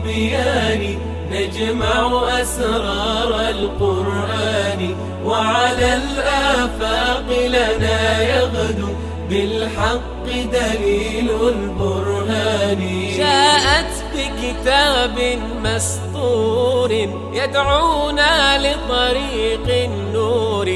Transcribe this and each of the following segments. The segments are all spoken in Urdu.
التبيان نجمع أسرار القرآن وعلى الآفاق لنا يغدو بالحق دليل البرهان جاءت بكتاب مسطور يدعونا لطريق النور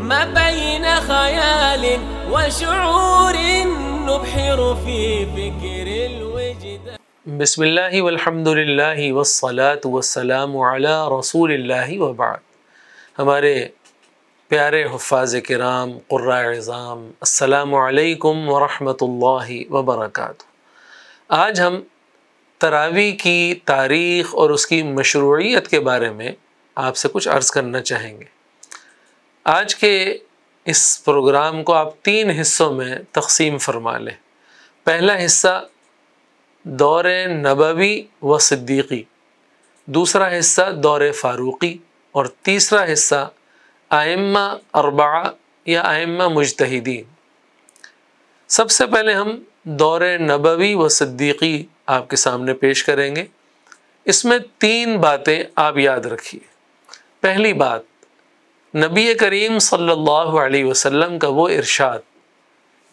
ما بين خيال وشعور نبحر في فكر الوجدان بسم اللہ والحمد للہ والصلاة والسلام علی رسول اللہ وبعد۔ ہمارے پیارے حفاظ کرام، قراء عظام، السلام علیکم ورحمۃ اللہ وبرکاتہ۔ آج ہم تراویح کی تاریخ اور اس کی مشروعیت کے بارے میں آپ سے کچھ عرض کرنا چاہیں گے۔ آج کے اس پروگرام کو آپ 3 حصوں میں تقسیم فرما لیں۔ پہلا حصہ دور نبوی و صدیقی، دوسرا حصہ دور فاروقی، اور تیسرا حصہ ائمہ اربعہ یا ائمہ مجتہدین۔ سب سے پہلے ہم دور نبوی و صدیقی آپ کے سامنے پیش کریں گے۔ اس میں 3 باتیں آپ یاد رکھیے۔ پہلی بات، نبی کریم صلی اللہ علیہ وسلم کا وہ ارشاد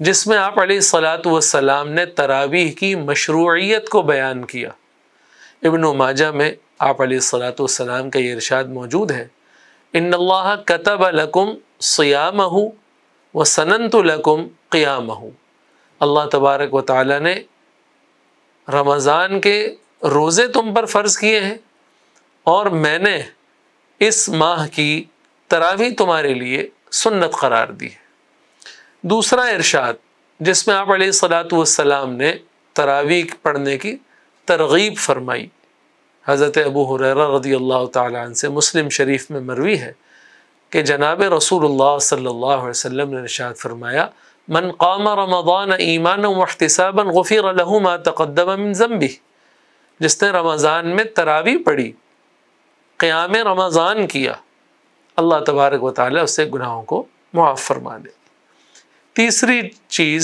جس میں آپ علیہ الصلاۃ والسلام نے تراویح کی مشروعیت کو بیان کیا۔ ابن ماجہ میں آپ علیہ الصلاۃ والسلام کا یہ ارشاد موجود ہے، ان اللہ کتب لکم صیامہ وسننت لکم قیامہ۔ اللہ تبارک و تعالی نے رمضان کے روزے تم پر فرض کیے ہیں اور میں نے اس ماہ کی تراویح تمہارے لیے سنت قرار دی ہے۔ دوسرا ارشاد جس میں آپ علیہ الصلاۃ والسلام نے تراویح پڑھنے کی ترغیب فرمائی، حضرت ابو ہریرہ رضی اللہ تعالی عنہ سے مسلم شریف میں مروی ہے کہ جناب رسول اللہ صلی اللہ علیہ وسلم نے ارشاد فرمایا، من قام رمضان ایمانا واحتسابا غفر له ما تقدم من ذنبه۔ جس نے رمضان میں تراویح پڑھی، قیام رمضان کیا، اللہ تبارک و تعالی اس سے گناہوں کو معاف فرما دے۔ تیسری چیز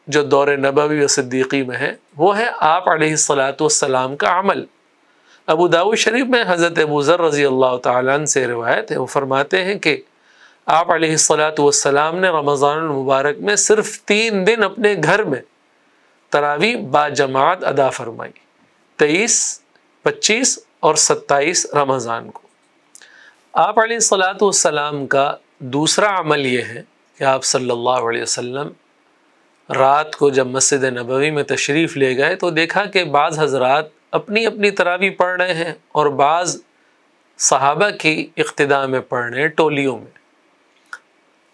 جو دور نبوی و صدیقی میں ہے وہ ہے آپ علیہ الصلاۃ والسلام کا عمل۔ ابو داؤد شریف میں حضرت ابو ذر رضی اللہ تعالیٰ عنہ سے روایت ہے، وہ فرماتے ہیں کہ آپ علیہ الصلاۃ والسلام نے رمضان المبارک میں صرف 3 دن اپنے گھر میں تراویح با جماعت ادا فرمائی، 23، 25 اور 27 رمضان کو۔ آپ علیہ الصلاۃ والسلام کا دوسرا عمل یہ ہے کہ آپ صلی اللہ علیہ وسلم رات کو جب مسجد نبوی میں تشریف لے گئے تو دیکھا کہ بعض حضرات اپنی اپنی تراویح پڑھ رہے ہیں اور بعض صحابہ کی اقتداء میں پڑھ رہے ہیں ٹولیوں میں۔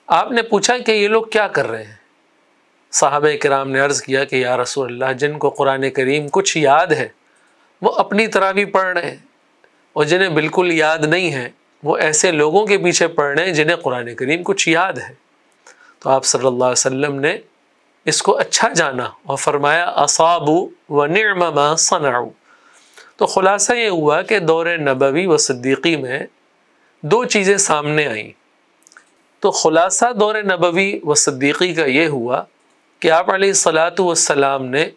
آپ نے پوچھا کہ یہ لوگ کیا کر رہے ہیں؟ صحابہ کرام نے عرض کیا کہ یا رسول اللہ، جن کو قرآن کریم کچھ یاد ہے وہ اپنی تراویح پڑھ رہے ہیں، اور جنہیں بالکل یاد نہیں ہے وہ ایسے لوگوں کے پیچھے پڑھ رہے ہیں جنہیں قرآن کریم کچھ یاد ہے۔ تو آپ صلی اللہ علیہ وسلم نے اس کو اچھا جانا اور فرمایا اصابوا ونعم ما صنعوا۔ تو خلاصہ یہ ہوا کہ دور نبوی و صدیقی میں 2 چیزیں سامنے آئیں۔ تو خلاصہ دور نبوی و صدیقی کا یہ ہوا کہ آپ علیہ الصلاۃ والسلام نے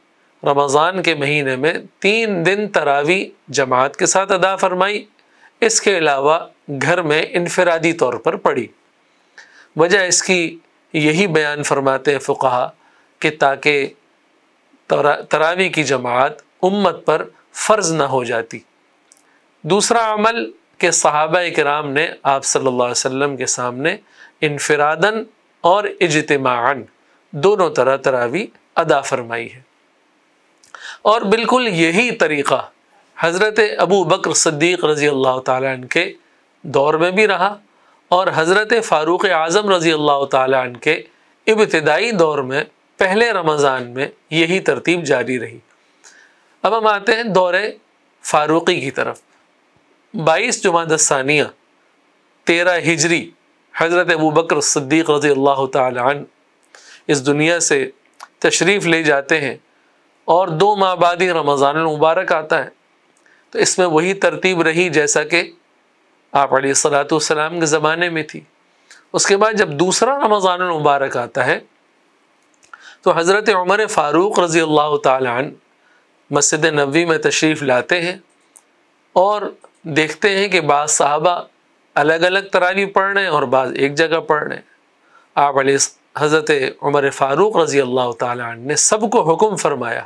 رمضان کے مہینے میں 3 دن تراویح جماعت کے ساتھ ادا فرمائی، اس کے علاوہ گھر میں انفرادی طور پر پڑھی۔ وجہ اس کی یہی بیان فرماتے ہیں فقہا کہ تاکہ تراویح کی جماعت امت پر فرض نہ ہو جاتی۔ دوسرا عمل کہ صحابہ کرام نے آپ صلی اللہ علیہ وسلم کے سامنے انفراداً اور اجتماعاً دونوں طرح تراویح ادا فرمائی ہے۔ اور بالکل یہی طریقہ حضرت ابو بکر صدیق رضی اللہ تعالیٰ عنہ کے دور میں بھی رہا، اور حضرت فاروق اعظم رضی اللہ تعالیٰ عنہ کے ابتدائی دور میں پہلے رمضان میں یہی ترتیب جاری رہی۔ اب ہم آتے ہیں دور فاروقی کی طرف۔ 22 جمادی الثانیہ 13 ہجری حضرت ابو بکر صدیق رضی اللہ تعالیٰ عنہ اس دنیا سے تشریف لے جاتے ہیں، اور 2 ماہ بعد ہی رمضان المبارک آتا ہے۔ تو اس میں وہی ترتیب رہی جیسا کہ آپ علیہ الصلاۃ والسلام کے زمانے میں تھی۔ اس کے بعد جب دوسرا رمضان المبارک آتا ہے تو حضرت عمر فاروق رضی اللہ تعالی عنہ مسجد نبوی میں تشریف لاتے ہیں اور دیکھتے ہیں کہ بعض صحابہ الگ الگ تراویح پڑھ رہے ہیں اور بعض ایک جگہ پڑھ رہے ہیں۔ آپ علیہ حضرت عمر فاروق رضی اللہ تعالیٰ عنہ نے سب کو حکم فرمایا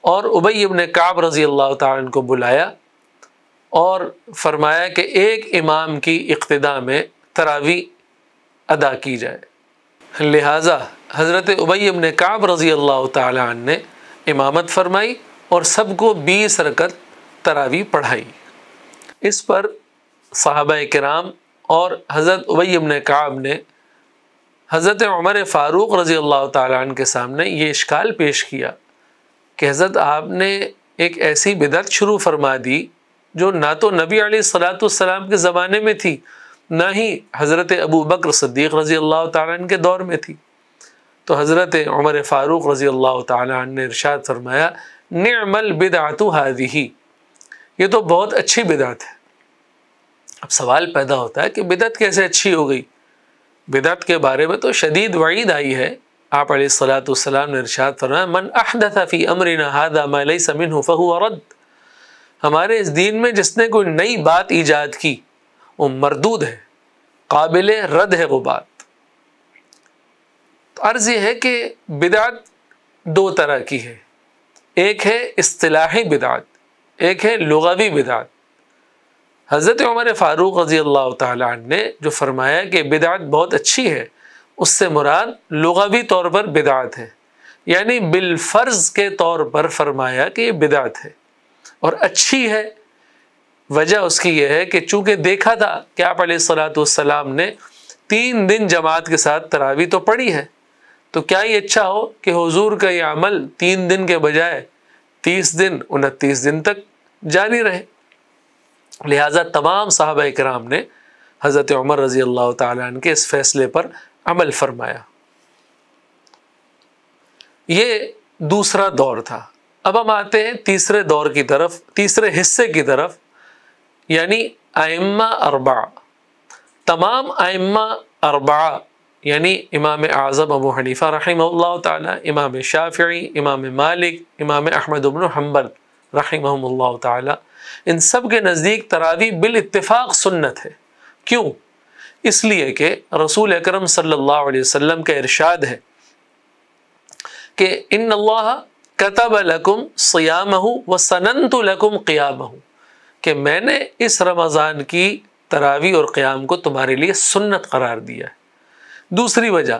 اور ابی ابن کعب رضی اللہ تعالیٰ عنہ کو بلایا اور فرمایا کہ ایک امام کی اقتداء میں تراویح ادا کی جائے۔ لہٰذا حضرت ابی ابن کعب رضی اللہ تعالیٰ عنہ نے امامت فرمائی اور سب کو 20 رکعت تراویح پڑھائی۔ اس پر صحابہ کرام اور حضرت ابی ابن کعب نے حضرت عمر فاروق رضی اللہ تعالیٰ عنہ کے سامنے یہ اشکال پیش کیا کہ حضرت آپ نے ایک ایسی بدعت شروع فرما دی جو نہ تو نبی علیہ الصلوۃ والسلام کے زمانے میں تھی نہ ہی حضرت ابو بکر صدیق رضی اللہ تعالیٰ عنہ کے دور میں تھی۔ تو حضرت عمر فاروق رضی اللہ تعالیٰ عنہ نے ارشاد فرمایا نعم البدعۃ هذه، یہ تو بہت اچھی بدعت ہے۔ اب سوال پیدا ہوتا ہے کہ بدعت کیسے اچھی ہو گئی؟ بدعت کے بارے میں تو شدید وعید آئی ہے۔ آپ علیہ الصلوۃ والسلام نے ارشاد فرمایا من احدث فی امرنا هذا ما ليس منه فهو رد، ہمارے اس دین میں جس نے کوئی نئی بات ایجاد کی وہ مردود ہے، قابل رد ہے وہ بات۔ تو عرض یہ ہے کہ بدعت دو طرح کی ہے، ایک ہے اصطلاحی بدعت، ایک ہے لغوی بدعت۔ حضرت عمر فاروق رضی اللہ تعالیٰ عنہ نے جو فرمایا کہ بدعت بہت اچھی ہے، اس سے مراد لغوی طور پر بدعت ہے، یعنی بالفرض کے طور پر فرمایا کہ یہ بدعت ہے اور اچھی ہے۔ وجہ اس کی یہ ہے کہ چونکہ دیکھا تھا کہ آپ علیہ الصلوۃ والسلام نے 3 دن جماعت کے ساتھ تراویح تو پڑھی ہے، تو کیا یہ اچھا ہو کہ حضور کا یہ عمل 3 دن کے بجائے 30 دن 29 دن تک جاری رہے۔ لہٰذا تمام صحابہ کرام نے حضرت عمر رضی اللہ تعالیٰ عنہ کے اس فیصلے پر عمل فرمایا۔ یہ دوسرا دور تھا۔ اب ہم آتے ہیں تیسرے دور کی طرف، تیسرے حصے کی طرف، یعنی ائمہ اربعہ۔ تمام ائمہ اربعہ یعنی امام اعظم ابو حنیفہ رحمہ اللہ تعالیٰ، امام شافعی، امام مالک، امام احمد بن حنبل رحمہم اللہ تعالیٰ، ان سب کے نزدیک تراویح بالاتفاق سنت ہے۔ کیوں؟ اس لیے کہ رسول اکرم صلی اللہ علیہ وسلم کا ارشاد ہے کہ ان اللہ کتب لکم صیامہ وسننت لکم قیامہ، کہ میں نے اس رمضان کی تراویح اور قیام کو تمہارے لیے سنت قرار دیا ہے۔ دوسری وجہ،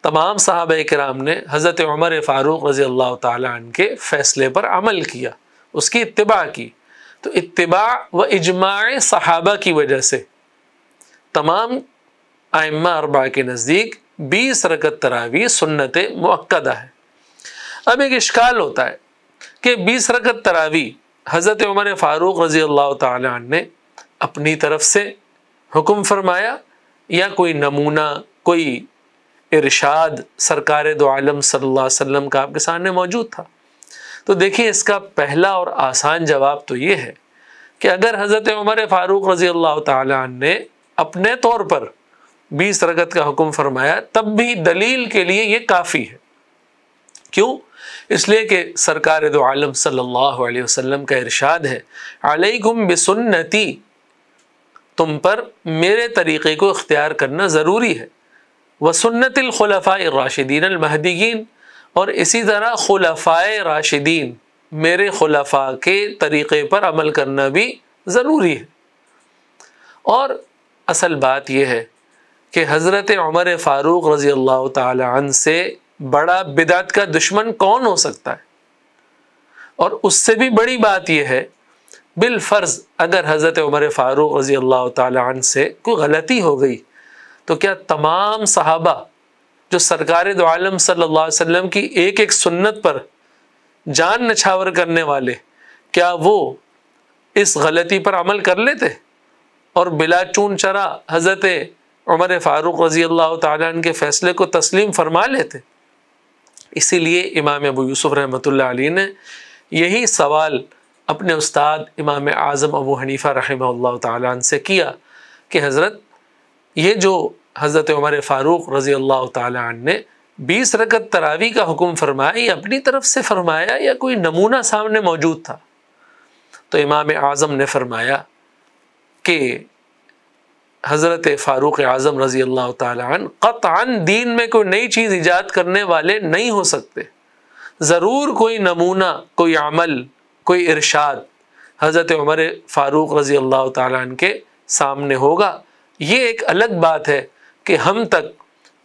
تمام صحابہ کرام نے حضرت عمر فاروق رضی اللہ تعالیٰ عنہ کے فیصلے پر عمل کیا، اس کی اتباع کی۔ تو اتباع و اجماع صحابہ کی وجہ سے تمام ائمہ اربعہ کے نزدیک 20 رکعت تراویح سنت مؤکدہ ہے۔ اب ایک اشکال ہوتا ہے کہ 20 رکعت تراویح حضرت عمر فاروق رضی اللہ تعالیٰ عنہ نے اپنی طرف سے حکم فرمایا یا کوئی نمونہ، کوئی ارشاد سرکار دو عالم صلی اللہ علیہ وسلم کا آپ کے سامنے موجود تھا؟ تو دیکھیے اس کا پہلا اور آسان جواب تو یہ ہے کہ اگر حضرت عمر فاروق رضی اللہ تعالیٰ عنہ نے اپنے طور پر 20 رکعت کا حکم فرمایا تب بھی دلیل کے لیے یہ کافی ہے۔ کیوں؟ اس لیے کہ سرکار دو عالم صلی اللہ علیہ وسلم کا ارشاد ہے علیکم بسنتی، تم پر میرے طریقے کو اختیار کرنا ضروری ہے، وسنت الخلفاء الراشدین المہدیین، اور اسی طرح خلفائے راشدین میرے خلفاء کے طریقے پر عمل کرنا بھی ضروری ہے۔ اور اصل بات یہ ہے کہ حضرت عمر فاروق رضی اللہ تعالی عنہ سے بڑا بدعت کا دشمن کون ہو سکتا ہے؟ اور اس سے بھی بڑی بات یہ ہے، بالفرض اگر حضرت عمر فاروق رضی اللہ تعالی عنہ سے کوئی غلطی ہو گئی تو کیا تمام صحابہ جو سرکار دو عالم صلی اللہ علیہ وسلم کی ایک ایک سنت پر جان نچھاور کرنے والے، کیا وہ اس غلطی پر عمل کر لیتے اور بلا چون چرا حضرت عمر فاروق رضی اللہ تعالیٰ عنہ کے فیصلے کو تسلیم فرما لیتے؟ اسی لیے امام ابو یوسف رحمۃ اللہ علیہ نے یہی سوال اپنے استاد امام اعظم ابو حنیفہ رحمہ اللہ تعالیٰ عنہ سے کیا کہ حضرت یہ جو حضرت عمر فاروق رضی اللہ تعالیٰ عنہ نے 20 رکعت تراویح کا حکم فرمایا، یہ اپنی طرف سے فرمایا یا کوئی نمونہ سامنے موجود تھا؟ تو امام اعظم نے فرمایا کہ حضرت فاروق اعظم رضی اللہ تعالی عنہ قطعاً دین میں کوئی نئی چیز ایجاد کرنے والے نہیں ہو سکتے، ضرور کوئی نمونہ، کوئی عمل، کوئی ارشاد حضرت عمر فاروق رضی اللہ تعالی عنہ کے سامنے ہوگا۔ یہ ایک الگ بات ہے کہ ہم تک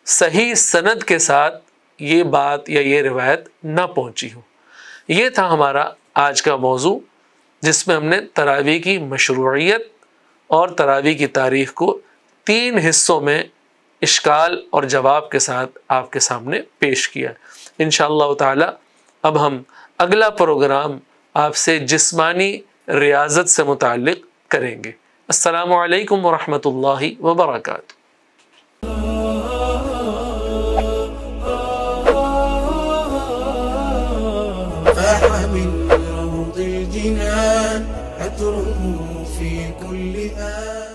صحیح سند کے ساتھ یہ بات یا یہ روایت نہ پہنچی ہو۔ یہ تھا ہمارا آج کا موضوع، جس میں ہم نے تراویح کی مشروعیت اور تراویح کی تاریخ کو 3 حصوں میں اشکال اور جواب کے ساتھ آپ کے سامنے پیش کیا۔ انشاءاللہ تعالی اب ہم اگلا پروگرام آپ سے جسمانی ریاضت سے متعلق کریں گے۔ السلام علیکم ورحمۃ اللہ وبرکاتہ۔ فاح من روض الجنان عطره في كل آن